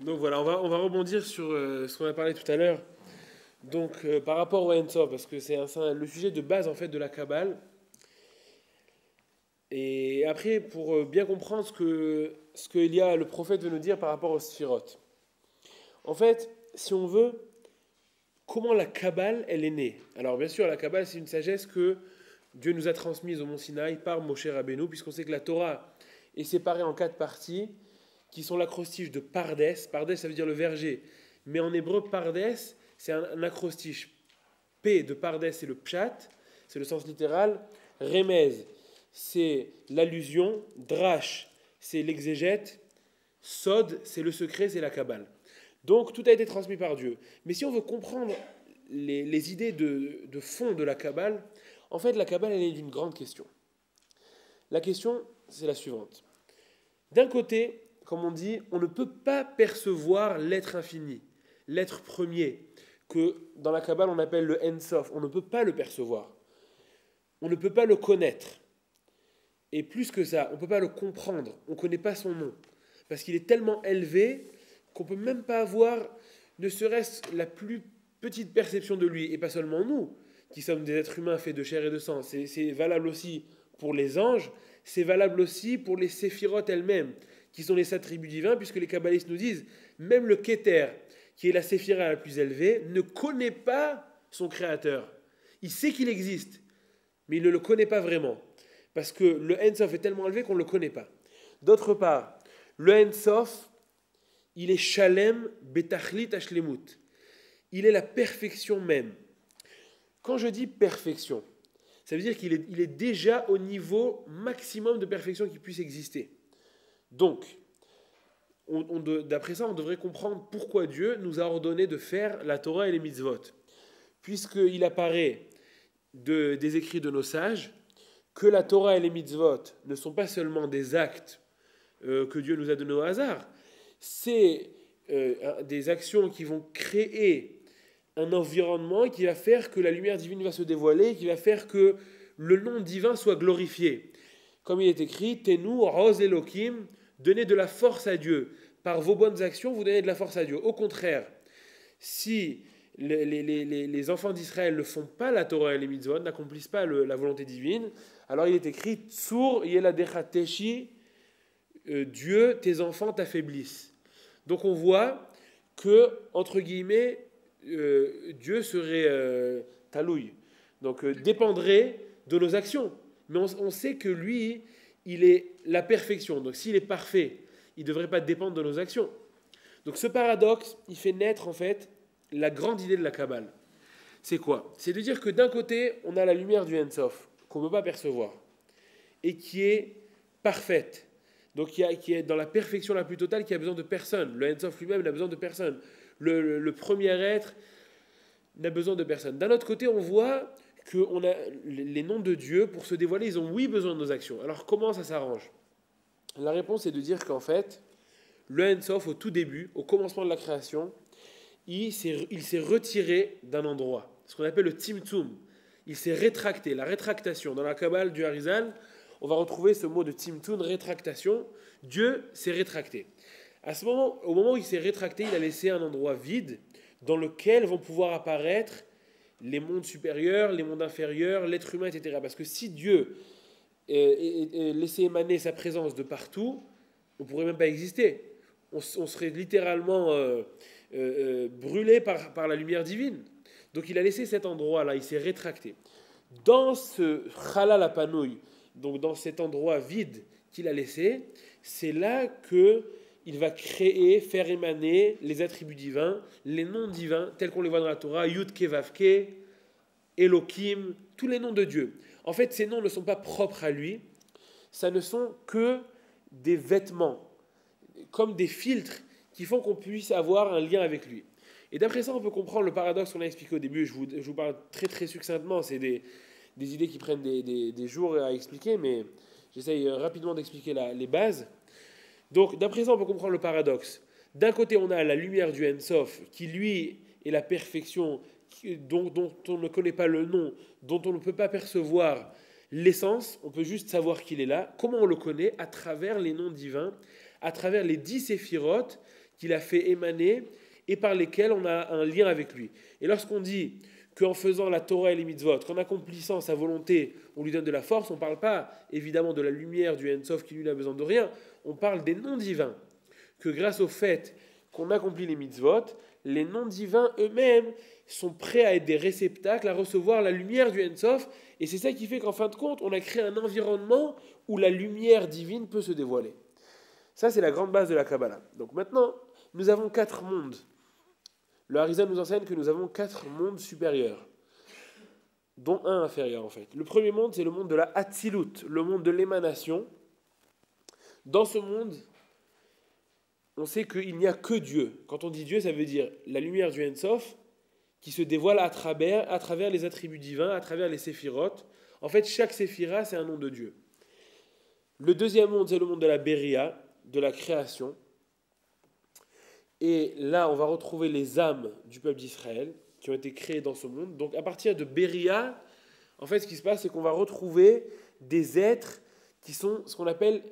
Donc voilà, on va rebondir sur ce qu'on a parlé tout à l'heure. Donc par rapport au Ein Sof, parce que c'est le sujet de base en fait de la Kabbale. Et après, pour bien comprendre ce qu'il y a, le prophète veut nous dire par rapport aux Sphirot. En fait, si on veut, comment la Kabbale, elle est née? Alors bien sûr, la Kabbale, c'est une sagesse que Dieu nous a transmise au mont Sinaï par Moshe Rabbeinu, puisqu'on sait que la Torah est séparée en 4 parties, qui sont l'acrostiche de Pardes. Pardes, ça veut dire le verger. Mais en hébreu, Pardes, c'est un acrostiche. P de Pardes, c'est le pshat, c'est le sens littéral. Remez, c'est l'allusion. Drash, c'est l'exégète. Sod, c'est le secret, c'est la Kabbale. Donc tout a été transmis par Dieu. Mais si on veut comprendre les idées de fond de la Kabbale, en fait, la Kabbale, elle est d'une grande question. La question, c'est la suivante. D'un côté, comme on dit, on ne peut pas percevoir l'être infini, l'être premier, que dans la Kabbale on appelle le En Sof. On ne peut pas le percevoir. On ne peut pas le connaître. Et plus que ça, on ne peut pas le comprendre. On ne connaît pas son nom. Parce qu'il est tellement élevé qu'on ne peut même pas avoir, ne serait-ce la plus petite perception de lui. Et pas seulement nous, qui sommes des êtres humains faits de chair et de sang. C'est valable aussi pour les anges. C'est valable aussi pour les séphirotes elles-mêmes, qui sont les attributs divins, puisque les kabbalistes nous disent, même le Keter, qui est la séphira la plus élevée, ne connaît pas son créateur. Il sait qu'il existe, mais il ne le connaît pas vraiment, parce que le En Sof est tellement élevé qu'on ne le connaît pas. D'autre part, le En Sof, il est Shalem Betachlit Ashlemut. Il est la perfection même. Quand je dis perfection, ça veut dire qu'il est déjà au niveau maximum de perfection qui puisse exister. Donc, d'après ça, on devrait comprendre pourquoi Dieu nous a ordonné de faire la Torah et les mitzvot. Puisqu'il apparaît des écrits de nos sages que la Torah et les mitzvot ne sont pas seulement des actes que Dieu nous a donnés au hasard, c'est des actions qui vont créer un environnement qui va faire que la lumière divine va se dévoiler, qui va faire que le nom divin soit glorifié. Comme il est écrit, Tenu Roz Elohim, donnez de la force à Dieu. Par vos bonnes actions, vous donnez de la force à Dieu. Au contraire, si les enfants d'Israël ne font pas la Torah et les mitzvot, n'accomplissent pas la volonté divine, alors il est écrit Tsur Yeladecha Teshi, Dieu, tes enfants t'affaiblissent. Donc on voit que, entre guillemets, Dieu serait talouille, donc dépendrait de nos actions. Mais on sait que lui, il est la perfection. Donc s'il est parfait, il ne devrait pas dépendre de nos actions. Donc ce paradoxe, il fait naître en fait la grande idée de la Kabbale. C'est quoi? C'est de dire que d'un côté, on a la lumière du En Sof, qu'on ne peut pas percevoir, et qui est parfaite. Donc qui est dans la perfection la plus totale, qui a besoin de personne. Le En Sof lui-même n'a besoin de personne. Le premier être n'a besoin de personne. D'un autre côté, on voit que les noms de Dieu, pour se dévoiler, ils ont oui besoin de nos actions. Alors comment ça s'arrange? La réponse est de dire qu'en fait, le En Sof, au tout début, au commencement de la création, il s'est retiré d'un endroit, ce qu'on appelle le Tzimtzum. Il s'est rétracté, la rétractation. Dans la Kabbale du Harizal, on va retrouver ce mot de Tzimtzum, rétractation. Dieu s'est rétracté. Au moment où il s'est rétracté, il a laissé un endroit vide dans lequel vont pouvoir apparaître les mondes supérieurs, les mondes inférieurs, l'être humain, etc. Parce que si Dieu laissait émaner sa présence de partout, on ne pourrait même pas exister. On serait littéralement brûlé par la lumière divine. Donc il a laissé cet endroit-là, il s'est rétracté. Dans ce chalal apanouï, donc dans cet endroit vide qu'il a laissé, c'est là qu'il va créer, faire émaner les attributs divins, les noms divins, tels qu'on les voit dans la Torah, Yud Ke Vav Ke, Elohim, tous les noms de Dieu. En fait, ces noms ne sont pas propres à lui, ça ne sont que des vêtements, comme des filtres qui font qu'on puisse avoir un lien avec lui. Et d'après ça, on peut comprendre le paradoxe qu'on a expliqué au début. Je vous parle très très succinctement, c'est des idées qui prennent des jours à expliquer, mais j'essaye rapidement d'expliquer les bases. Donc, d'après ça, on peut comprendre le paradoxe. D'un côté, on a la lumière du En Sof, qui lui est la perfection, dont on ne connaît pas le nom, dont on ne peut pas percevoir l'essence, on peut juste savoir qu'il est là. Comment on le connaît? À travers les noms divins, à travers les 10 séphirotes qu'il a fait émaner et par lesquels on a un lien avec lui. Et lorsqu'on dit qu'en faisant la Torah et les mitzvot, qu'en accomplissant sa volonté, on lui donne de la force, on ne parle pas évidemment de la lumière du Ein Sof qui lui n'a besoin de rien, on parle des noms divins, que grâce au fait qu'on accomplit les mitzvot, les noms divins eux-mêmes sont prêts à être des réceptacles, à recevoir la lumière du Ein Sof, et c'est ça qui fait qu'en fin de compte, on a créé un environnement où la lumière divine peut se dévoiler. Ça, c'est la grande base de la Kabbalah. Donc maintenant, nous avons 4 mondes. Le Harizal nous enseigne que nous avons 4 mondes supérieurs, dont un inférieur en fait. Le premier monde, c'est le monde de la Hatzilut, le monde de l'émanation. Dans ce monde, on sait qu'il n'y a que Dieu. Quand on dit Dieu, ça veut dire la lumière du Ein Sof qui se dévoile à travers les attributs divins, à travers les séphirotes. En fait, chaque séphira, c'est un nom de Dieu. Le deuxième monde, c'est le monde de la Beria, de la création. Et là, on va retrouver les âmes du peuple d'Israël qui ont été créées dans ce monde. Donc, à partir de Beria, en fait, ce qui se passe, c'est qu'on va retrouver des êtres qui sont ce qu'on appelle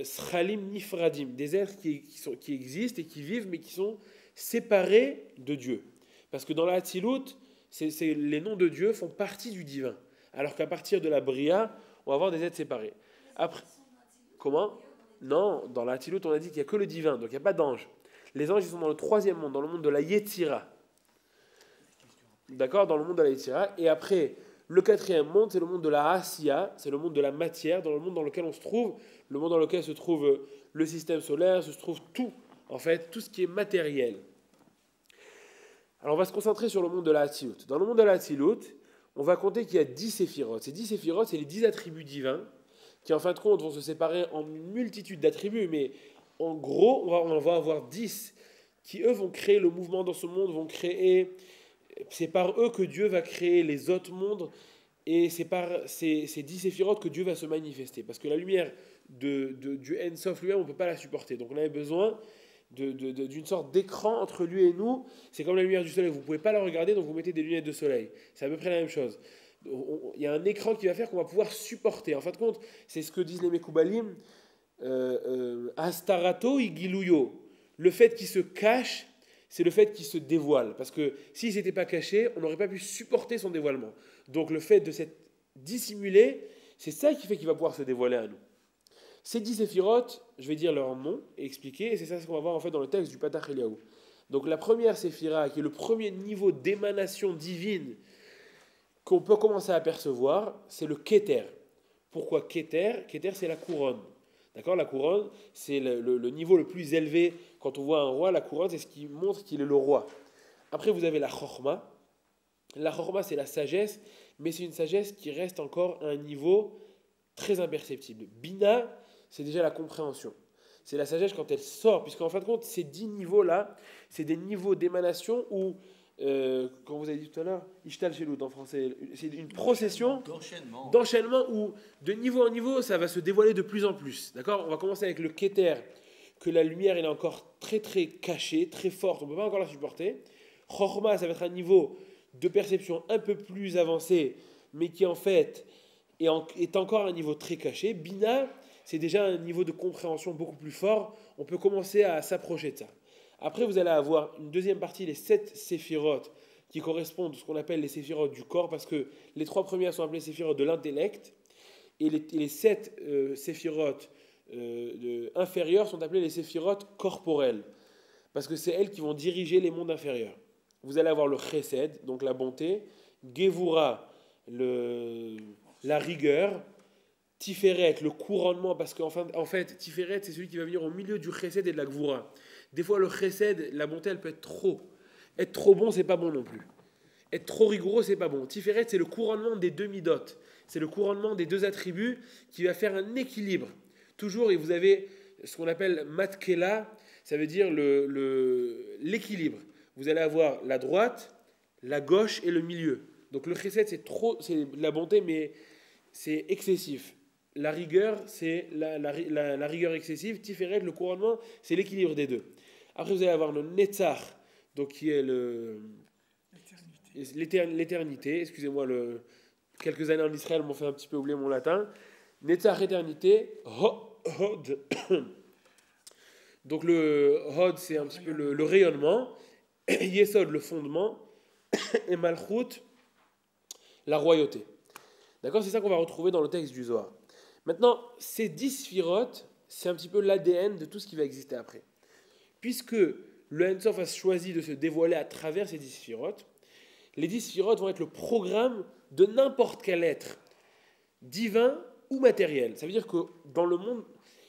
Sralim Nifradim, des êtres qui existent et qui vivent, mais qui sont séparés de Dieu. Parce que dans la Hatzilut, les noms de Dieu font partie du divin. Alors qu'à partir de la Bria, on va avoir des êtres séparés. Après, comment ? Non, dans la Hatzilut, on a dit qu'il n'y a que le divin, donc il n'y a pas d'ange. Les anges, ils sont dans le troisième monde, dans le monde de la Yetzira. D'accord ? Dans le monde de la Yetzira. Et après, le quatrième monde, c'est le monde de la Asiya, c'est le monde de la matière, dans le monde dans lequel on se trouve, le monde dans lequel se trouve le système solaire, se trouve tout, en fait, tout ce qui est matériel. Alors, on va se concentrer sur le monde de la Hatzilut. Dans le monde de la Hatzilut, on va compter qu'il y a 10 séphirotes. Ces 10 séphirotes, c'est les 10 attributs divins qui, en fin de compte, vont se séparer en une multitude d'attributs, mais en gros, on va avoir 10 qui, eux, vont créer le mouvement dans ce monde, vont créer... C'est par eux que Dieu va créer les autres mondes, et c'est par ces 10 séphirotes que Dieu va se manifester. Parce que la lumière du Ein Sof lui-même, on ne peut pas la supporter. Donc on avait besoin d'une sorte d'écran entre lui et nous. C'est comme la lumière du soleil, vous ne pouvez pas la regarder, donc vous mettez des lunettes de soleil. C'est à peu près la même chose. Il y a un écran qui va faire qu'on va pouvoir supporter. En fin de compte, c'est ce que disent les Mekoubalim, Astarato igiluyo. Le fait qu'il se cache, c'est le fait qu'il se dévoile. Parce que s'il ne s'était pas caché, on n'aurait pas pu supporter son dévoilement. Donc le fait de s'être dissimulé, c'est ça qui fait qu'il va pouvoir se dévoiler à nous. Ces 10 séphirotes, je vais dire leur nom et expliquer, et c'est ça ce qu'on va voir en fait dans le texte du Patach Eliaou. Donc la première séphira, qui est le premier niveau d'émanation divine qu'on peut commencer à apercevoir, c'est le Keter. Pourquoi Keter ? Keter, c'est la couronne. D'accord ? La couronne, c'est le niveau le plus élevé. Quand on voit un roi, la couronne, c'est ce qui montre qu'il est le roi. Après, vous avez la Chorma. La Chorma, c'est la sagesse, mais c'est une sagesse qui reste encore à un niveau très imperceptible. Bina, c'est déjà la compréhension. C'est la sagesse quand elle sort, puisqu'en fin de compte, ces 10 niveaux-là, c'est des niveaux d'émanation où, comme vous avez dit tout à l'heure, Ishtal Shelut en français, c'est une procession d'enchaînement où, de niveau en niveau, ça va se dévoiler de plus en plus. D'accord ? On va commencer avec le Keter, que la lumière elle est encore très très cachée, très forte, on ne peut pas encore la supporter. Chorma, ça va être un niveau de perception un peu plus avancé, mais qui en fait est encore à un niveau très caché. Bina, c'est déjà un niveau de compréhension beaucoup plus fort, on peut commencer à s'approcher de ça. Après, vous allez avoir une deuxième partie, les 7 séphirotes, qui correspondent à ce qu'on appelle les séphirotes du corps, parce que les 3 premières sont appelées séphirotes de l'intellect, et les 7 séphirotes inférieures sont appelées les séphirotes corporelles, parce que c'est elles qui vont diriger les mondes inférieurs. Vous allez avoir le chesed, donc la bonté, Gevura, la rigueur, Tiferet, le couronnement, parce qu'en fait, Tiferet, c'est celui qui va venir au milieu du chesed et de la gvura. Des fois, le chesed, la bonté, elle peut être trop. Être trop bon, c'est pas bon non plus. Être trop rigoureux, c'est pas bon. Tiferet, c'est le couronnement des deux midot. C'est le couronnement des deux attributs qui va faire un équilibre. Toujours, et vous avez ce qu'on appelle matkela, ça veut dire l'équilibre. Vous allez avoir la droite, la gauche et le milieu. Donc le chesed, c'est la bonté, mais c'est excessif. La rigueur, c'est la rigueur excessive. Tiferet, le couronnement, c'est l'équilibre des deux. Après, vous allez avoir le netzach, donc qui est l'éternité. Excusez-moi, quelques années en Israël m'ont fait un petit peu oublier mon latin. Netzach, éternité. Hod. Donc le Hod, c'est un petit peu le rayonnement. Yesod, le fondement. Et Malchut, la royauté. D'accord? C'est ça qu'on va retrouver dans le texte du Zohar. Maintenant, ces 10 sphirotes, c'est un petit peu l'ADN de tout ce qui va exister après. Puisque le Ein Sof a choisi de se dévoiler à travers ces 10 sphirotes, les 10 sphirotes vont être le programme de n'importe quel être, divin ou matériel. Ça veut dire que dans le monde,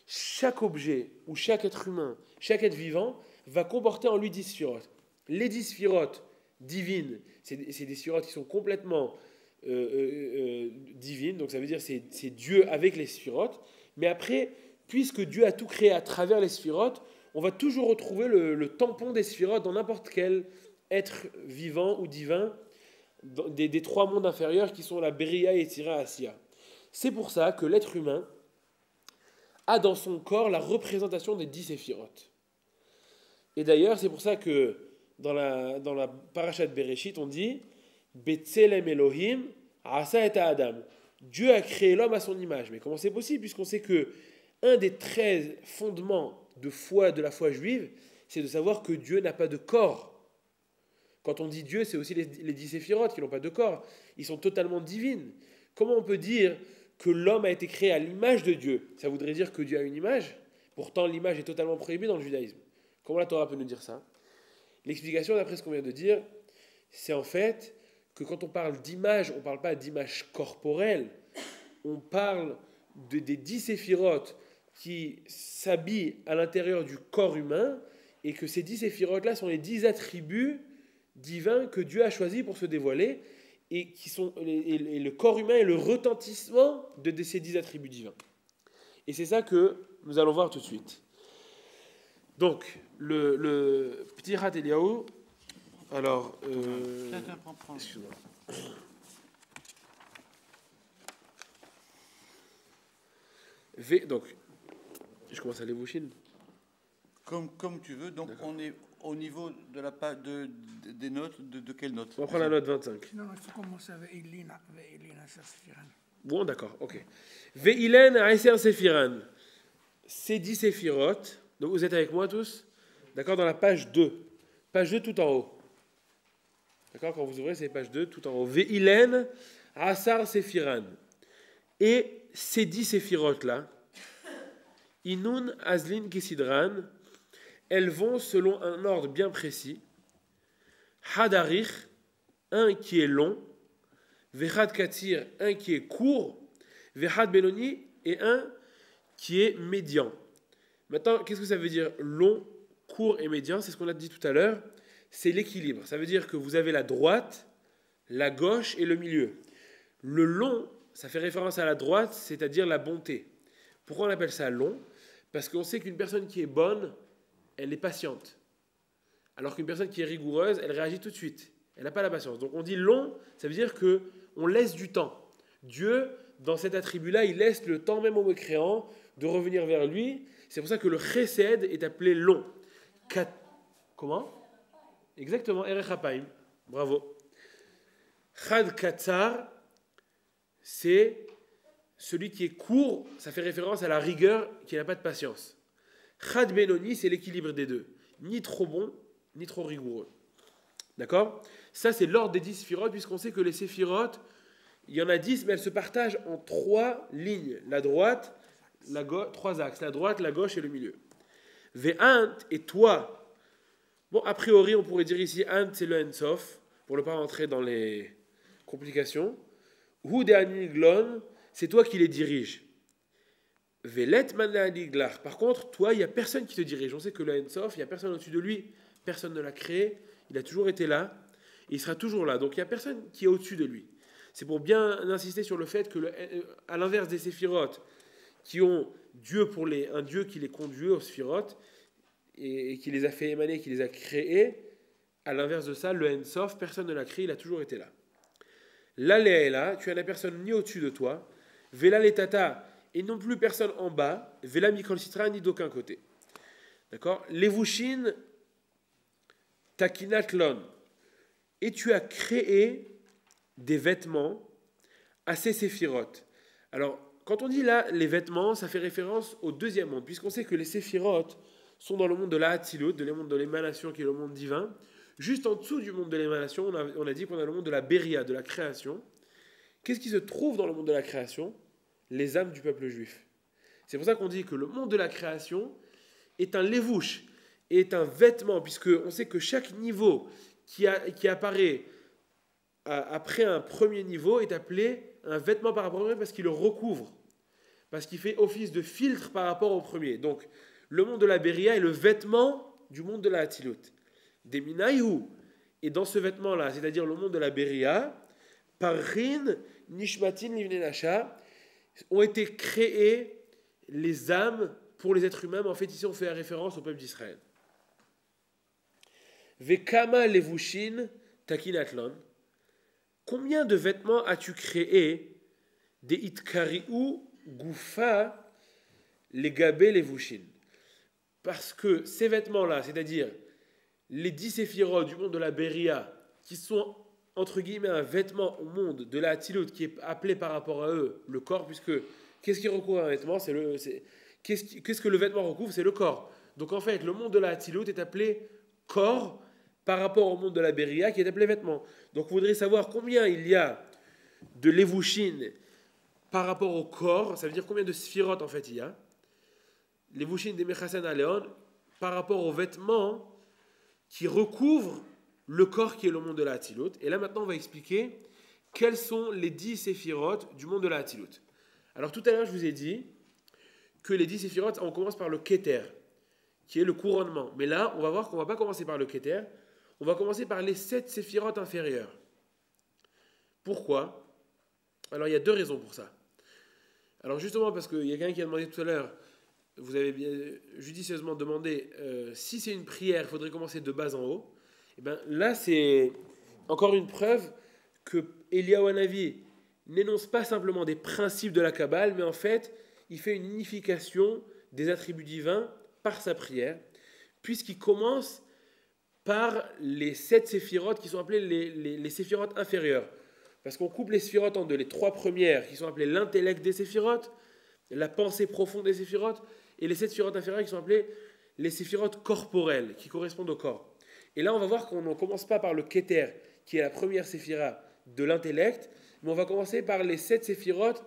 chaque objet ou chaque être humain, chaque être vivant va comporter en lui 10 sphirotes. Les 10 sphirotes divines, c'est des sphirotes qui sont complètement divines, donc ça veut dire que c'est Dieu avec les sphirotes. Mais après, puisque Dieu a tout créé à travers les sphirotes, on va toujours retrouver le tampon des sphirotes dans n'importe quel être vivant ou divin des 3 mondes inférieurs qui sont la Beria, Yetzira, Asiya. C'est pour ça que l'être humain a dans son corps la représentation des 10 séphirotes. Et d'ailleurs, c'est pour ça que dans la parasha de Bereshit, on dit Betzelem Elohim asa et Adam. Dieu a créé l'homme à son image. Mais comment c'est possible? Puisqu'on sait que un des 13 fondements de la foi juive, c'est de savoir que Dieu n'a pas de corps. Quand on dit Dieu, c'est aussi les 10 séphirotes qui n'ont pas de corps. Ils sont totalement divines. Comment on peut dire que l'homme a été créé à l'image de Dieu? Ça voudrait dire que Dieu a une image. Pourtant, l'image est totalement prohibée dans le judaïsme. Comment la Torah peut nous dire ça? L'explication, d'après ce qu'on vient de dire, c'est en fait que quand on parle d'image, on ne parle pas d'image corporelle. On parle des 10 séphirotes qui s'habillent à l'intérieur du corps humain et que ces 10 séphirotes-là sont les 10 attributs divins que Dieu a choisis pour se dévoiler et le corps humain est le retentissement de ces 10 attributs divins. Et c'est ça que nous allons voir tout de suite. Donc, le petit Rat Eliaou, alors, excuse-moi. Donc, je commence à les bouchines. Comme tu veux, donc d'accord. On est au niveau de la page des notes, de quelle note? On va prendre la note 25. Non, il faut commencer avec Ve'ilin Aser Sephiran. Bon, d'accord, ok. Ve'ilen Aser Sephiran. C'est 10 séphirotes. Donc vous êtes avec moi tous? D'accord, dans la page 2. Page 2 tout en haut. D'accord, quand vous ouvrez, c'est page 2 tout en haut. Ve'ilen Aser Sephiran. Et ces 10 séphirotes-là, Inun Azlin Kesidran, elles vont selon un ordre bien précis. Hadarich, un qui est long. Vechad Katir, un qui est court. Vechad Benoni, et un qui est médian. Maintenant, qu'est-ce que ça veut dire long, court et médian? C'est ce qu'on a dit tout à l'heure. C'est l'équilibre. Ça veut dire que vous avez la droite, la gauche et le milieu. Le long, ça fait référence à la droite, c'est-à-dire la bonté. Pourquoi on appelle ça long? Parce qu'on sait qu'une personne qui est bonne, elle est patiente. Alors qu'une personne qui est rigoureuse, elle réagit tout de suite. Elle n'a pas la patience. Donc on dit long, ça veut dire qu'on laisse du temps. Dieu, dans cet attribut-là, il laisse le temps même au mécréant de revenir vers lui. C'est pour ça que le chesed est appelé long. Comment? Exactement, Erech Hapaim. Bravo. Chad Katsar, c'est celui qui est court, ça fait référence à la rigueur, qui n'a pas de patience. Chad Benoni, c'est l'équilibre des deux. Ni trop bon, ni trop rigoureux. D'accord? Ça, c'est l'ordre des 10 sphirotes, puisqu'on sait que les séphirotes, il y en a 10, mais elles se partagent en 3 lignes. La droite, la gauche, 3 axes. La droite, la gauche et le milieu. Ve'ant, et toi. Bon, a priori, on pourrait dire ici, Ant, c'est le Ein Sof, pour ne pas rentrer dans les complications. Hu de Aniglon, c'est toi qui les diriges. Velet Managlar. Par contre, toi, il n'y a personne qui te dirige. On sait que le Ein Sof, il n'y a personne au-dessus de lui. Personne ne l'a créé. Il a toujours été là. Et il sera toujours là. Donc, il n'y a personne qui est au-dessus de lui. C'est pour bien insister sur le fait que, à l'inverse des séphirotes, qui ont un Dieu qui les conduit aux sphirotes, et qui les a fait émaner, qui les a créés, à l'inverse de ça, le Ein Sof, personne ne l'a créé, il a toujours été là. Là, tu as la personne ni au-dessus de toi. Vela letata, et non plus personne en bas. Vela mikol sitra, ni d'aucun côté. D'accord? Levushin takinatlon. Et tu as créé des vêtements à ces séphirotes. Alors, quand on dit là les vêtements, ça fait référence au deuxième monde, puisqu'on sait que les séphirotes sont dans le monde de la Hatzilut, de le monde de l'émanation qui est le monde divin. Juste en dessous du monde de l'émanation, on a dit qu'on a le monde de la Béria, de la création. Qu'est-ce qui se trouve dans le monde de la création? Les âmes du peuple juif. C'est pour ça qu'on dit que le monde de la création est un lévouche, est un vêtement, puisqu'on sait que chaque niveau qui apparaît après un premier niveau est appelé un vêtement par rapport au premier parce qu'il le recouvre, parce qu'il fait office de filtre par rapport au premier. Donc, le monde de la Béria est le vêtement du monde de la Hatzilut. Des Minaïhu, et dans ce vêtement-là, c'est-à-dire le monde de la Béria, Parrin, Nishmatin, Livnei Nasha, ont été créées les âmes pour les êtres humains. Mais en fait, ici, on fait référence au peuple d'Israël. Vekama levushin takinatlon. Combien de vêtements as-tu créé des itkariu gufa legabe levushin? Parce que ces vêtements-là, c'est-à-dire les 10 séphirotes du monde de la Béria, qui sont entre guillemets un vêtement au monde de la Hatzilut, qui est appelé par rapport à eux le corps, puisque qu'est-ce qui recouvre un vêtement? Qu'est-ce que le vêtement recouvre? C'est le corps. Donc en fait, le monde de la Hatzilut est appelé corps par rapport au monde de la Béria, qui est appelé vêtement. Donc vous voudrez savoir combien il y a de levushin par rapport au corps, ça veut dire combien de sphirotes en fait il y a. Levushin des Mechasan Aleon par rapport aux vêtements qui recouvrent le corps qui est le monde de la Hatzilut. Et là maintenant on va expliquer quels sont les 10 séphirotes du monde de la Hatzilut. Alors tout à l'heure je vous ai dit que les 10 séphirotes, on commence par le Keter, qui est le couronnement. Mais là on va voir qu'on ne va pas commencer par le Keter, on va commencer par les 7 séphirotes inférieures. Pourquoi? Alors il y a 2 raisons pour ça. Alors justement parce qu'il y a quelqu'un qui a demandé tout à l'heure, vous avez bien judicieusement demandé si c'est une prière, il faudrait commencer de bas en haut. Et bien là c'est encore une preuve que Eliyahu Hanavi n'énonce pas simplement des principes de la Kabbale, mais en fait il fait une unification des attributs divins par sa prière, puisqu'il commence par les 7 séphirotes qui sont appelées les séphirotes inférieures. Parce qu'on coupe les séphirotes en 2. Les 3 premières qui sont appelées l'intellect des séphirotes, la pensée profonde des séphirotes, et les 7 séphirotes inférieures qui sont appelées les séphirotes corporelles, qui correspondent au corps. Et là, on va voir qu'on ne commence pas par le Keter, qui est la première séphira de l'intellect, mais on va commencer par les 7 séphirotes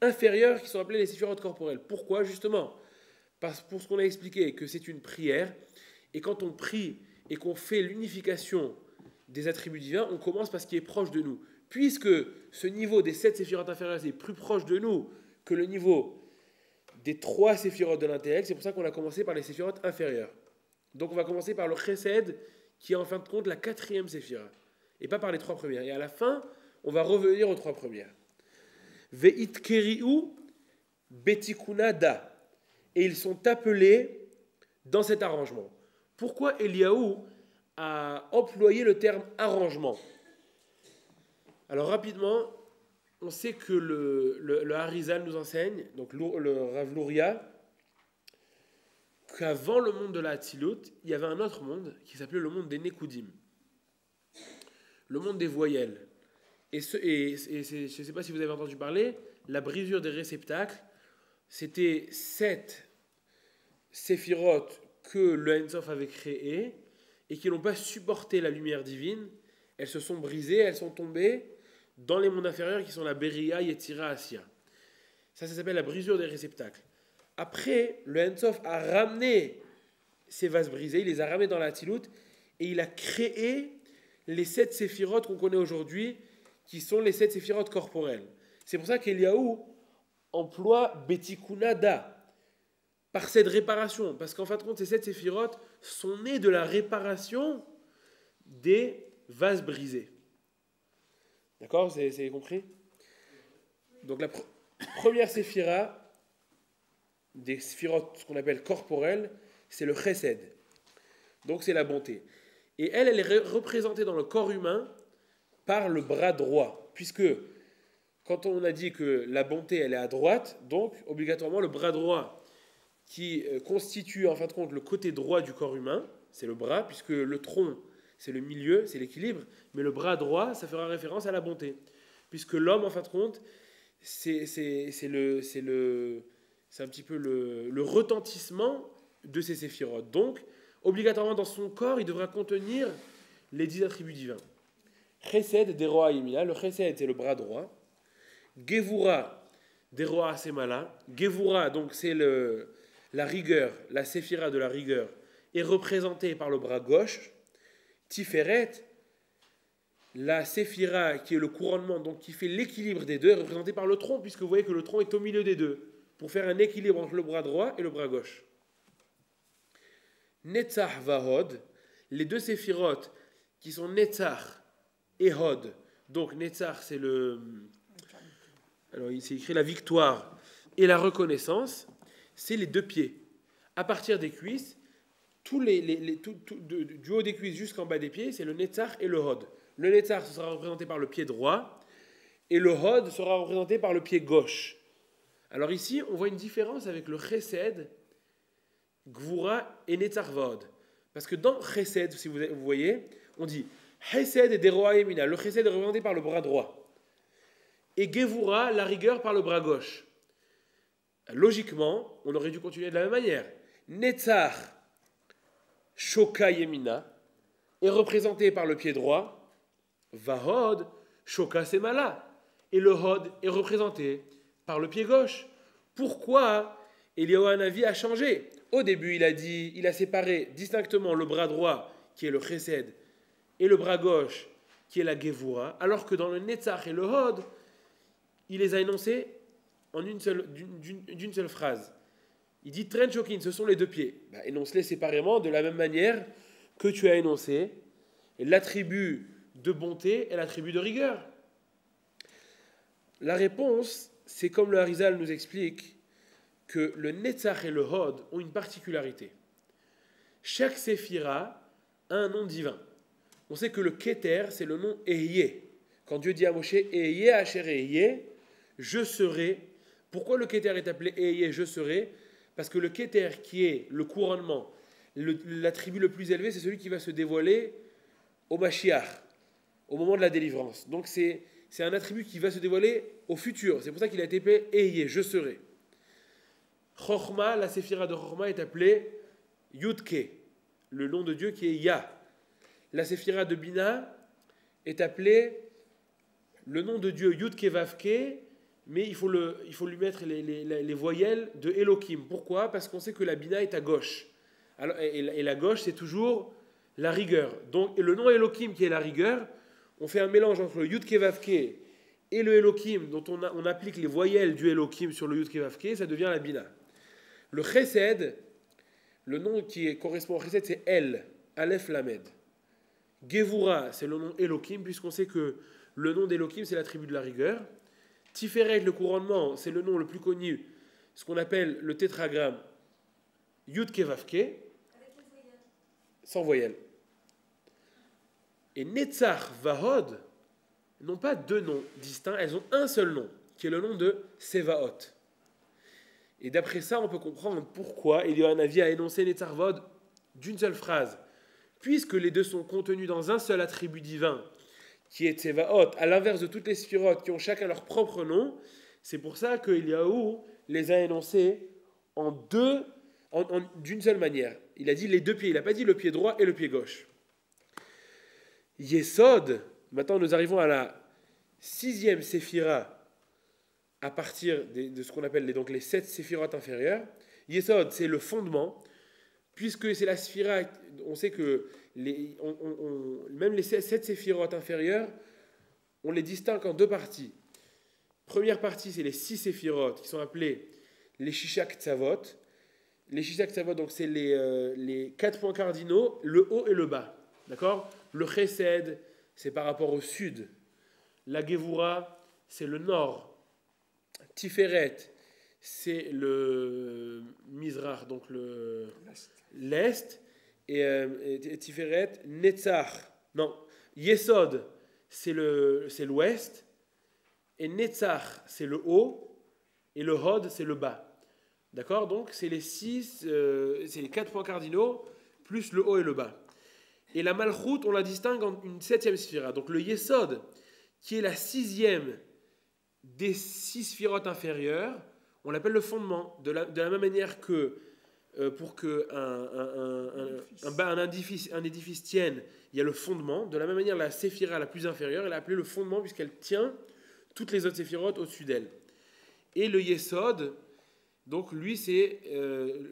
inférieures qui sont appelées les séphirotes corporelles. Pourquoi? Justement, pour ce qu'on a expliqué, que c'est une prière, et quand on prie et qu'on fait l'unification des attributs divins, on commence par ce qui est proche de nous. Puisque ce niveau des 7 séphirotes inférieures est plus proche de nous que le niveau des 3 séphirotes de l'intellect, c'est pour ça qu'on a commencé par les séphirotes inférieures. Donc on va commencer par le chesed, qui est en fin de compte la 4e séphira, et pas par les 3 premières. Et à la fin, on va revenir aux 3 premières. Veitkeriu betikuna da. Et ils sont appelés dans cet arrangement. Pourquoi Eliyahu a employé le terme arrangement? Alors rapidement, on sait que le Harizal nous enseigne, donc le Rav Luria, qu'avant le monde de la Hatzilut, il y avait un autre monde qui s'appelait le monde des Nekudim, le monde des voyelles. Et je ne sais pas si vous avez entendu parler, la brisure des réceptacles, c'était 7 séphirotes que le Ein Sof avait créées et qui n'ont pas supporté la lumière divine. Elles se sont brisées, elles sont tombées dans les mondes inférieurs qui sont la Beria, Yetzira, Asya. Ça s'appelle la brisure des réceptacles. Après, le Ein Sof a ramené ces vases brisés, il les a ramenés dans la Hatzilut et il a créé les 7 séphirotes qu'on connaît aujourd'hui, qui sont les 7 séphirotes corporelles. C'est pour ça qu'Eliyahu emploie Betikuna Da, par cette réparation, parce qu'en fin de compte, ces 7 séphirotes sont nés de la réparation des vases brisés. D'accord? Vous avez compris? Donc la première séphira des séphirotes, ce qu'on appelle corporelles, c'est le chesed. Donc c'est la bonté. Et elle est représentée dans le corps humain par le bras droit, puisque quand on a dit que la bonté, elle est à droite, donc obligatoirement le bras droit qui constitue en fin de compte le côté droit du corps humain, c'est le bras, puisque le tronc, c'est le milieu, c'est l'équilibre, mais le bras droit, ça fera référence à la bonté, puisque l'homme, en fin de compte, c'est un petit peu le retentissement de ces séphirotes. Donc, obligatoirement dans son corps, il devra contenir les 10 attributs divins. Chesed, Deroa Yemina. Le Chesed, c'est le bras droit. Gevura, Deroa Semala. Gevura, donc c'est la rigueur, la séphira de la rigueur, est représentée par le bras gauche. Tiferet, la séphira qui est le couronnement, donc qui fait l'équilibre des deux, est représentée par le tronc, puisque vous voyez que le tronc est au milieu des deux, pour faire un équilibre entre le bras droit et le bras gauche. Netzach Vahod, les deux séphirotes qui sont Netzach et Hod. Donc Netzach, c'est alors il s'est écrit la victoire et la reconnaissance, c'est les deux pieds. À partir des cuisses, du haut des cuisses jusqu'en bas des pieds, c'est le Netzach et le Hod. Le Netzach sera représenté par le pied droit et le Hod sera représenté par le pied gauche. Alors ici, on voit une différence avec le Chesed, Gvura et Netzach Vahod. Parce que dans Chesed, si vous voyez, on dit Chesed et Deroa Yemina. Le Chesed est représenté par le bras droit. Et Gevura, la rigueur, par le bras gauche. Logiquement, on aurait dû continuer de la même manière. Netzach Shoka Yemina est représenté par le pied droit. Vahod Shoka Semala. Et le Hod est représenté par le pied gauche. Pourquoi Eliyahu Hanavi a changé? Au début, il a séparé distinctement le bras droit, qui est le Chesed, et le bras gauche, qui est la Gevura, alors que dans le Netzach et le Hod, il les a énoncés en d'une seule phrase. Il dit Tren Shokin, ce sont les deux pieds. Énonce-les séparément de la même manière que tu as énoncé l'attribut de bonté et l'attribut de rigueur. La réponse, c'est comme le Harizal nous explique, que le Netzach et le Hod ont une particularité. Chaque séphira a un nom divin. On sait que le Keter, c'est le nom Ehyeh. Quand Dieu dit à Moshe, Ehyeh Asher Ehyeh, je serai. Pourquoi le Keter est appelé Ehyeh, je serai? Parce que le Keter, qui est le couronnement, l'attribut le plus élevé, c'est celui qui va se dévoiler au Mashiach, au moment de la délivrance. Donc c'est un attribut qui va se dévoiler au futur. C'est pour ça qu'il a été appelé Ehyeh, je serai. Chochma, la séphira de Chochma est appelée Yudke, le nom de Dieu qui est Yah. La séphira de Bina est appelée le nom de Dieu Yudke Vavke, mais il faut lui mettre les voyelles de Elohim. Pourquoi? Parce qu'on sait que la Bina est à gauche. Alors, et la gauche, c'est toujours la rigueur. Donc, et le nom Elohim qui est la rigueur, on fait un mélange entre le Yudke Vavke et le Elohim, dont on applique les voyelles du Elohim sur le Yudke Vavke, ça devient la Bina. Le Chesed, le nom qui correspond au Chesed, c'est El, Aleph Lamed. Gevura, c'est le nom Elohim, puisqu'on sait que le nom d'Elohim, c'est l'attribut de la rigueur. Tiferet, le couronnement, c'est le nom le plus connu, ce qu'on appelle le tétragramme Yudke Vavke, sans voyelle. Et Netzach Vahod n'ont pas deux noms distincts, elles ont un seul nom, qui est le nom de Sevaot. Et d'après ça, on peut comprendre pourquoi Eliyahu Hanavi a énoncé Netzach Vahod d'une seule phrase. Puisque les deux sont contenus dans un seul attribut divin, qui est Tsevaot, à l'inverse de toutes les sphirotes qui ont chacun leur propre nom, c'est pour ça que Eliyahu les a énoncés d'une seule manière. Il a dit les deux pieds, il n'a pas dit le pied droit et le pied gauche. Yesod, maintenant nous arrivons à la 6e séphira, à partir de ce qu'on appelle donc les 7 séphirotes inférieures. Yesod, c'est le fondement, puisque c'est la séphira, on sait que même les 7 séphirotes inférieures, on les distingue en deux parties. Première partie, c'est les 6 séphirotes qui sont appelées les Shishak Tzavot. Les Shishak Tzavot, donc c'est les 4 points cardinaux, le haut et le bas. D'accord? Le Chesed, c'est par rapport au sud. La Gevura, c'est le nord. Tiferet, c'est le Mizrach, donc l'est. Et Tiferet, Netzach, non, Yesod, c'est l'ouest. Et Netzach, c'est le haut. Et le Hod, c'est le bas. D'accord? Donc, c'est c'est les 4 points cardinaux, plus le haut et le bas. Et la Malchut, on la distingue en une 7e sphira. Donc, le Yesod, qui est la 6e des 6 sphirotes inférieures, on l'appelle le fondement. De la même manière que pour qu'un édifice tienne, il y a le fondement. De la même manière, la séphira la plus inférieure, elle est appelée le fondement puisqu'elle tient toutes les autres séphirotes au-dessus d'elle. Et le yesod, donc lui, c'est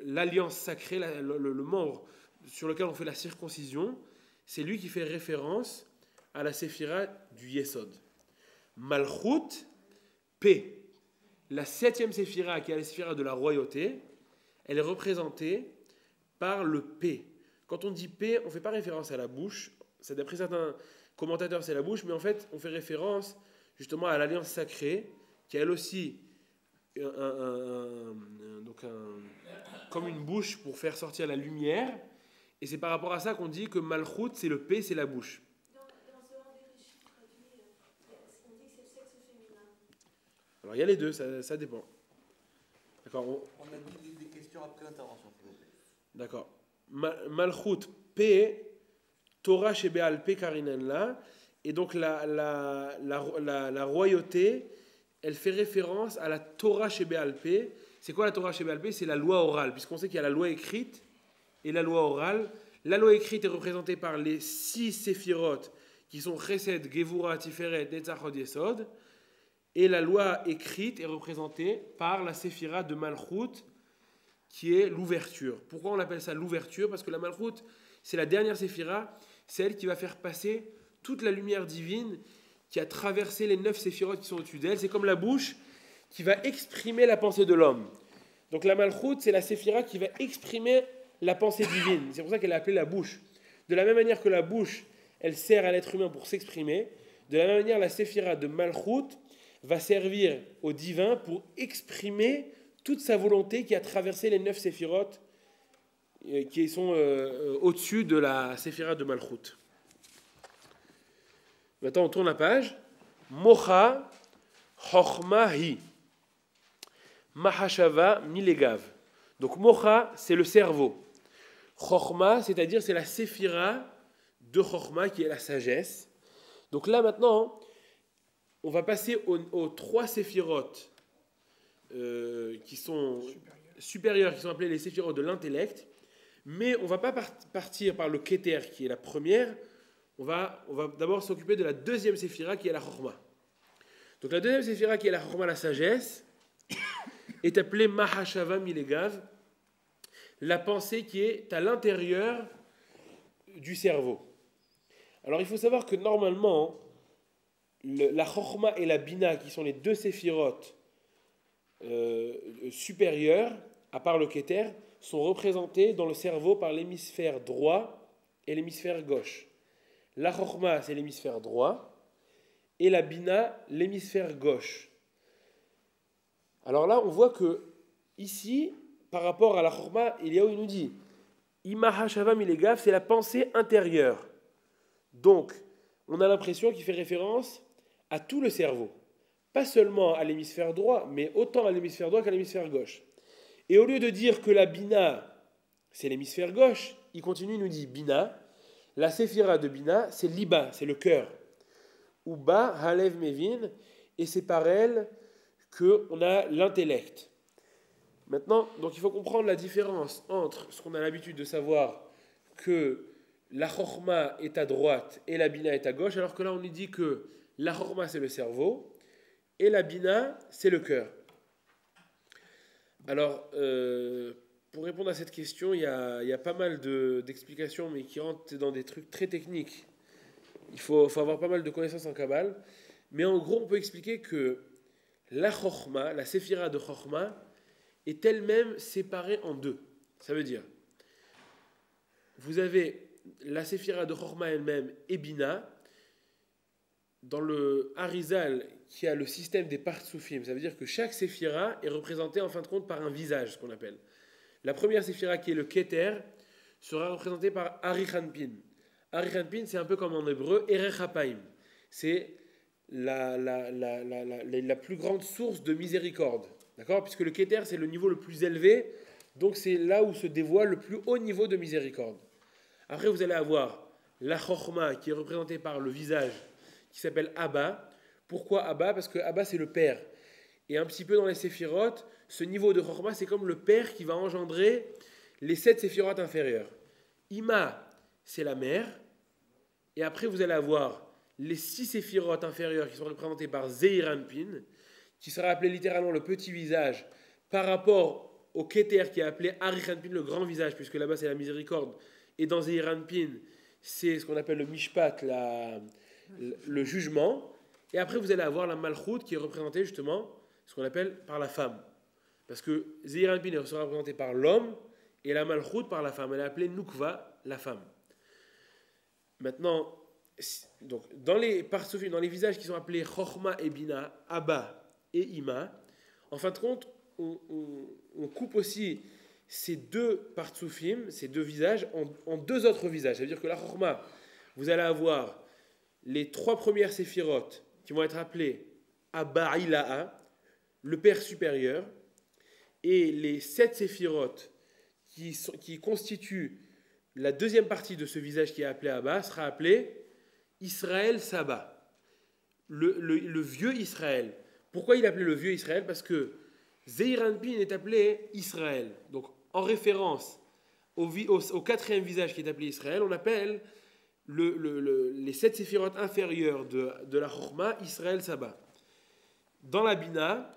l'alliance sacrée, le membre sur lequel on fait la circoncision. C'est lui qui fait référence à la séphira du yesod. Malchut, P. La 7e séphira, qui est la séphira de la royauté, elle est représentée par le P. Quand on dit P, on ne fait pas référence à la bouche. C'est d'après certains commentateurs, c'est la bouche, mais en fait, on fait référence justement à l'alliance sacrée, qui a elle aussi comme une bouche pour faire sortir la lumière. Et c'est par rapport à ça qu'on dit que Malchut, c'est le P, c'est la bouche. Dans ce ordre des chiffres traduits, on dit que c'est le sexe féminin. Alors il y a les deux, ça dépend. D'accord. On a dit des questions après l'intervention, s'il vous plaît. D'accord. Malchut, P, Torah Shebeal P Karinen là. Et donc la royauté, elle fait référence à la Torah Shebeal P. C'est quoi la Torah Shebeal P? C'est la loi orale, puisqu'on sait qu'il y a la loi écrite et la loi orale. La loi écrite est représentée par les 6 séphirotes qui sont Chesed, Gevura, Tiferet, Netzach, Hod, Yesod. Et la loi écrite est représentée par la séphira de Malchut, qui est l'ouverture. Pourquoi on appelle ça l'ouverture? Parce que la Malchut, c'est la dernière séphira, c'est elle qui va faire passer toute la lumière divine qui a traversé les 9 séphirotes qui sont au-dessus d'elle. C'est comme la bouche qui va exprimer la pensée de l'homme. Donc la Malchut, c'est la séphira qui va exprimer la pensée divine. C'est pour ça qu'elle est appelée la bouche. De la même manière que la bouche, elle sert à l'être humain pour s'exprimer, de la même manière, la séphira de Malchut va servir au divin pour exprimer toute sa volonté qui a traversé les 9 séphirotes qui sont au-dessus de la séphira de Malchut. Maintenant, on tourne la page. Mocha chochma hi. Mahashava milegav. Donc, mocha, c'est le cerveau. Chochma, c'est-à-dire c'est la séphira de chochma qui est la sagesse. Donc là, maintenant, on va passer aux 3 séphirotes qui sont supérieures, qui sont appelées les séphirotes de l'intellect. Mais on ne va pas partir par le Keter, qui est la première. On va d'abord s'occuper de la 2e séphira, qui est la Chochma. Donc la 2e séphira, qui est la Chochma, la sagesse, est appelée Mahashava Milegav, la pensée qui est à l'intérieur du cerveau. Alors il faut savoir que normalement, la Chochma et la Bina, qui sont les 2 séphirotes supérieures, à part le Keter, sont représentées dans le cerveau par l'hémisphère droit et l'hémisphère gauche. La Chochma, c'est l'hémisphère droit, et la Bina, l'hémisphère gauche. Alors là, on voit que ici, par rapport à la Chochma, Eliyahu nous dit Imahashava milegav, c'est la pensée intérieure. Donc, on a l'impression qu'il fait référence à tout le cerveau. Pas seulement à l'hémisphère droit, mais autant à l'hémisphère droit qu'à l'hémisphère gauche. Et au lieu de dire que la Bina, c'est l'hémisphère gauche, il continue, il nous dit Bina. La séphira de Bina, c'est Liba, c'est le cœur. Uba, Halev Mevin, et c'est par elle qu'on a l'intellect. Maintenant, donc il faut comprendre la différence entre ce qu'on a l'habitude de savoir que la Chochma est à droite et la Bina est à gauche, alors que là on nous dit que la Chochma c'est le cerveau et la Bina c'est le cœur. Alors, pour répondre à cette question, il y a pas mal d'explications, mais qui rentrent dans des trucs très techniques. Il faut avoir pas mal de connaissances en Kabbale. Mais en gros, on peut expliquer que la Chochma, la séphira de Chochma, est elle-même séparée en 2. Ça veut dire, vous avez la séphira de Chochma elle-même et Bina. Dans le Harizal, qui a le système des Partsoufim, ça veut dire que chaque séphira est représentée en fin de compte par un visage, ce qu'on appelle. La première séphira, qui est le Keter, sera représentée par Arichanpin. Arichanpin, c'est un peu comme en hébreu, Erechapaim. C'est la plus grande source de miséricorde. D'accord? Puisque le Keter, c'est le niveau le plus élevé, donc c'est là où se dévoile le plus haut niveau de miséricorde. Après, vous allez avoir la Chochma, qui est représentée par le visage, qui s'appelle Abba. Pourquoi Abba? Parce que Abba, c'est le père. Et un petit peu dans les séphirotes, ce niveau de Chochma, c'est comme le père qui va engendrer les 7 séphirotes inférieures. Ima, c'est la mer. Et après, vous allez avoir les 6 séphirotes inférieures qui sont représentées par Zeir Anpin, qui sera appelé littéralement le petit visage, par rapport au Keter qui est appelé Arich Anpin, le grand visage, puisque là-bas c'est la miséricorde. Et dans Zeir Anpin, c'est ce qu'on appelle le Mishpat, le jugement. Et après, vous allez avoir la Malchut qui est représentée justement, ce qu'on appelle par la femme. Parce que Zeir Anpin sera représenté par l'homme et la Malchut par la femme. Elle est appelée Nukva, la femme. Maintenant, donc, dans les visages qui sont appelés Chochma et Bina, Abba et Ima, en fin de compte, on coupe aussi ces deux partsoufim, ces deux visages, en deux autres visages. Ça veut dire que la Chochma, vous allez avoir les 3 premières séphirotes qui vont être appelées Abba Ilaha, le Père supérieur, et les 7 séphirotes qui constituent la deuxième partie de ce visage qui est appelé Abba sera appelé Israël Saba, le vieux Israël. Pourquoi il est appelé le vieux Israël? Parce que Zeir Anpin est appelé Israël. Donc en référence au 4e visage qui est appelé Israël, on appelle les 7 séphirotes inférieures de la Chochma Israël Saba. Dans la Bina,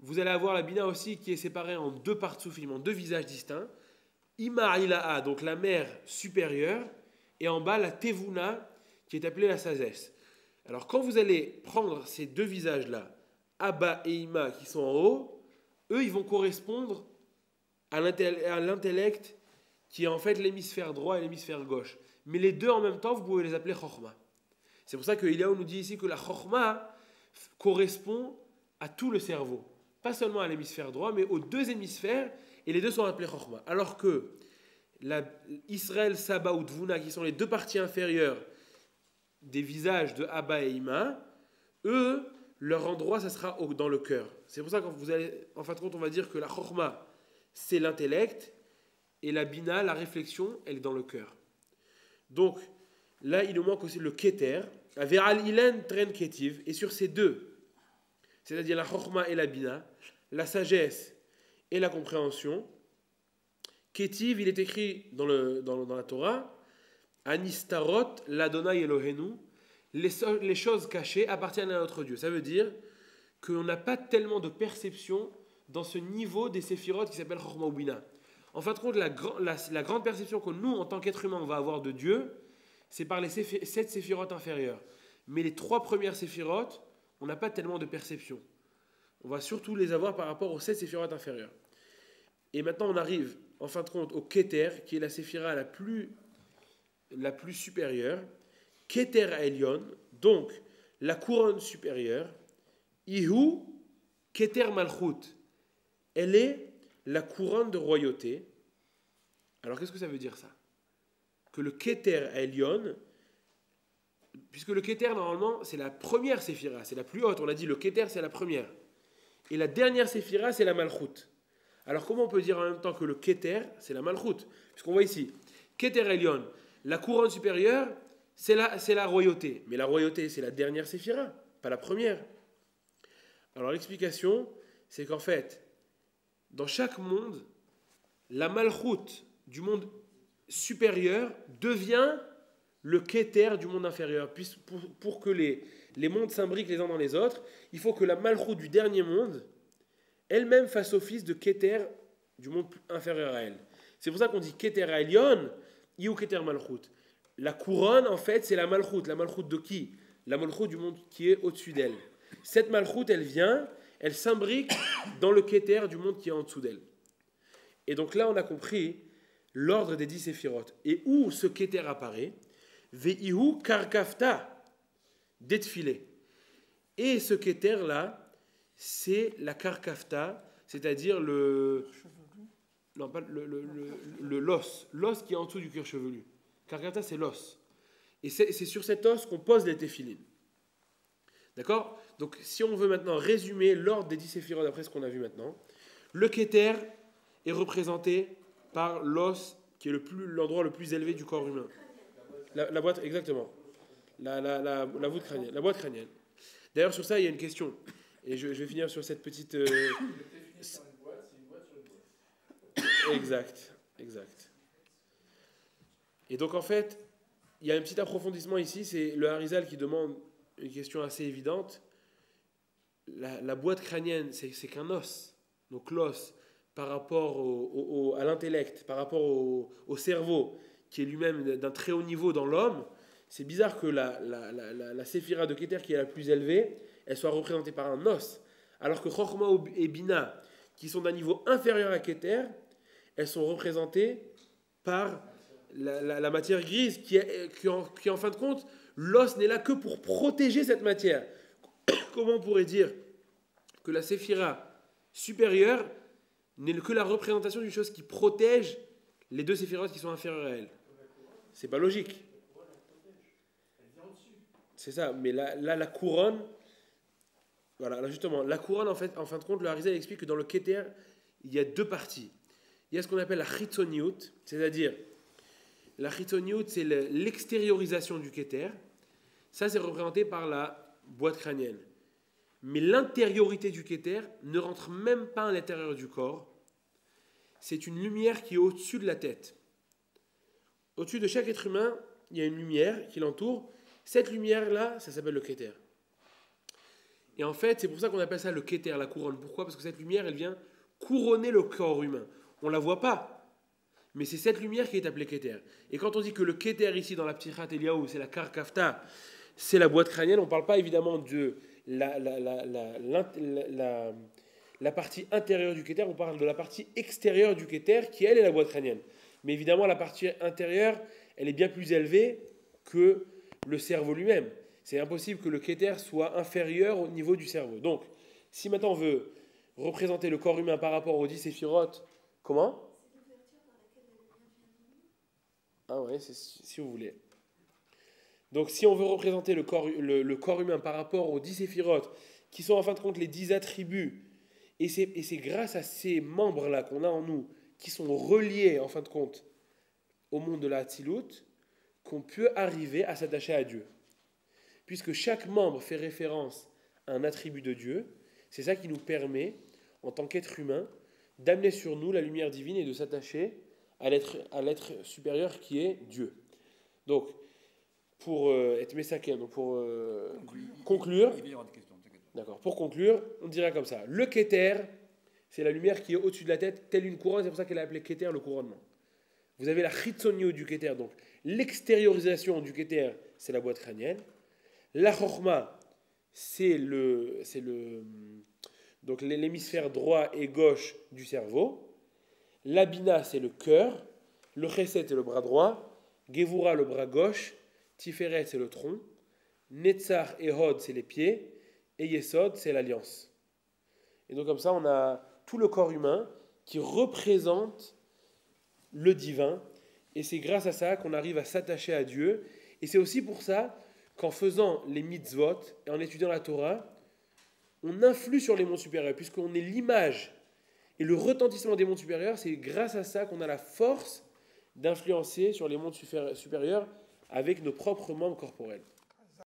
vous allez avoir la Bina aussi qui est séparée en 2 partsoufim, en 2 visages distincts. Ima Ilaha, donc la mer supérieure, et en bas la Tevuna, qui est appelée la sagesse. Alors quand vous allez prendre ces 2 visages-là, Abba et Ima qui sont en haut, eux ils vont correspondre à l'intellect qui est en fait l'hémisphère droit et l'hémisphère gauche. Mais les deux en même temps, vous pouvez les appeler Chochma. C'est pour ça que Eliaou nous dit ici que la Chochma correspond à tout le cerveau. Pas seulement à l'hémisphère droit, mais aux 2 hémisphères, et les deux sont appelés Chochma. Alors que Israël, Saba ou Tvuna, qui sont les 2 parties inférieures des visages de Abba et Ima, eux, leur endroit, ça sera dans le cœur. C'est pour ça que en fin de compte, on va dire que la Chochma, c'est l'intellect, et la Bina, la réflexion, elle est dans le cœur. Donc, là, il nous manque aussi le Keter, Ve'al Ilen Tren Ketiv, et sur ces 2, c'est-à-dire la Chochma et la Bina, la sagesse et la compréhension, Ketiv, il est écrit dans la Torah, Anistarot, l'Adonai Elohenu, les choses cachées appartiennent à notre Dieu. Ça veut dire qu'on n'a pas tellement de perception dans ce niveau des séphirotes qui s'appelle Chochma ou Bina. En fin de compte, la grande perception que nous, en tant qu'être humain, on va avoir de Dieu, c'est par les 7 séphirotes inférieures. Mais les 3 premières séphirotes, on n'a pas tellement de perception. On va surtout les avoir par rapport aux 7 séphirotes inférieures. Et maintenant, on arrive, en fin de compte, au Keter, qui est la séphira la plus supérieure. Keter Elion, donc la couronne supérieure. Ihu Keter Malchut. Elle est la couronne de royauté. Alors, qu'est-ce que ça veut dire, ça? Que le Keter Elion, puisque le Keter, normalement, c'est la première séphira, c'est la plus haute. On a dit le Keter, c'est la première. Et la dernière séphira, c'est la Malchut. Alors, comment on peut dire en même temps que le Keter, c'est la Malchut? Puisqu'on voit ici, Keter Elion, la couronne supérieure, c'est la royauté. Mais la royauté, c'est la dernière séphira, pas la première. Alors, l'explication, c'est qu'en fait, dans chaque monde, la Malchut du monde supérieur devient le Keter du monde inférieur. Pour que les mondes s'imbriquent les uns dans les autres, il faut que la Malchut du dernier monde elle-même fasse office de Keter du monde inférieur à elle. C'est pour ça qu'on dit Keter Elion, ou Keter Malchut. La couronne, en fait, c'est la Malchut. La Malchut de qui? La Malchut du monde qui est au-dessus d'elle. Cette Malchut, elle vient, elle s'imbrique dans le Keter du monde qui est en dessous d'elle. Et donc là, on a compris l'ordre des 10 séphirotes. Et où ce Keter apparaît? Ve'ihu karkafta, détfilé. Et ce Keter-là, c'est la karkafta, c'est-à-dire l'os l'os qui est en dessous du cuir chevelu. Karkafta, c'est l'os. Et c'est sur cet os qu'on pose les téphilines. D'accord? Donc, si on veut maintenant résumer l'ordre des 10 séphirotes d'après ce qu'on a vu maintenant, le Keter est représenté par l'os qui est l'endroit le plus élevé du corps humain. La boîte, exactement. La voûte crânienne. La boîte crânienne. D'ailleurs, sur ça, il y a une question. Et je vais finir sur cette petite... Exact. Exact. Et donc en fait, il y a un petit approfondissement ici, c'est le Harizal qui demande une question assez évidente. La boîte crânienne, c'est qu'un os. Donc l'os, par rapport à l'intellect, par rapport au cerveau, qui est lui-même d'un très haut niveau dans l'homme, c'est bizarre que la séphira de Keter, qui est la plus élevée, elle soit représentée par un os, alors que Chokhma et Bina, qui sont d'un niveau inférieur à Keter, elles sont représentées par la matière grise, qui en fin de compte, l'os n'est là que pour protéger cette matière. Comment on pourrait dire que la séphira supérieure n'est que la représentation d'une chose qui protège les deux séphirotes qui sont inférieures à elle? C'est pas logique. C'est ça, mais là la couronne, voilà, là justement, la couronne, en fin de compte, le Harizal explique que dans le Keter, il y a deux parties. Il y a ce qu'on appelle la chitzoniut, c'est-à-dire, la chitzoniut, c'est l'extériorisation du Keter. Ça, c'est représenté par la boîte crânienne. Mais l'intériorité du Keter ne rentre même pas à l'intérieur du corps. C'est une lumière qui est au-dessus de la tête. Au-dessus de chaque être humain, il y a une lumière qui l'entoure. Cette lumière-là, ça s'appelle le Keter. Et en fait, c'est pour ça qu'on appelle ça le Keter, la couronne. Pourquoi? Parce que cette lumière, elle vient couronner le corps humain. On ne la voit pas, mais c'est cette lumière qui est appelée Keter. Et quand on dit que le Keter ici, dans la Ptichat Eliyahu, c'est la Karkafta, c'est la boîte crânienne, on ne parle pas évidemment de la partie intérieure du Keter, on parle de la partie extérieure du Keter, qui elle est la boîte crânienne. Mais évidemment, la partie intérieure, elle est bien plus élevée que le cerveau lui-même. C'est impossible que le Keter soit inférieur au niveau du cerveau. Donc, si maintenant on veut représenter le corps humain par rapport aux 10 séphirotes, comment? Ah ouais, si vous voulez. Donc, si on veut représenter le corps humain par rapport aux 10 séphirotes, qui sont en fin de compte les 10 attributs, et c'est grâce à ces membres-là qu'on a en nous, qui sont reliés en fin de compte au monde de la Hatzilut, qu'on peut arriver à s'attacher à Dieu. Puisque chaque membre fait référence à un attribut de Dieu, c'est ça qui nous permet, en tant qu'être humain, d'amener sur nous la lumière divine et de s'attacher à l'être supérieur qui est Dieu. Donc, pour être messaken, donc pour conclure, d'accord, pour conclure, on dirait comme ça. Le Keter, c'est la lumière qui est au-dessus de la tête, telle une couronne, c'est pour ça qu'elle a appelé Keter le couronnement. Vous avez la chitzonio du Keter, donc l'extériorisation du Keter, c'est la boîte crânienne. La Chokhma, c'est donc l'hémisphère droit et gauche du cerveau. La Bina, c'est le cœur. Le Chesed, c'est le bras droit. Gevura, le bras gauche. Tiferet, c'est le tronc. Netzach et Hod, c'est les pieds. Et Yesod, c'est l'alliance. Et donc comme ça, on a tout le corps humain qui représente le divin. Et c'est grâce à ça qu'on arrive à s'attacher à Dieu. Et c'est aussi pour ça qu'en faisant les mitzvot et en étudiant la Torah, on influe sur les mondes supérieurs, puisqu'on est l'image. Et le retentissement des mondes supérieurs, c'est grâce à ça qu'on a la force d'influencer sur les mondes supérieurs avec nos propres membres corporels.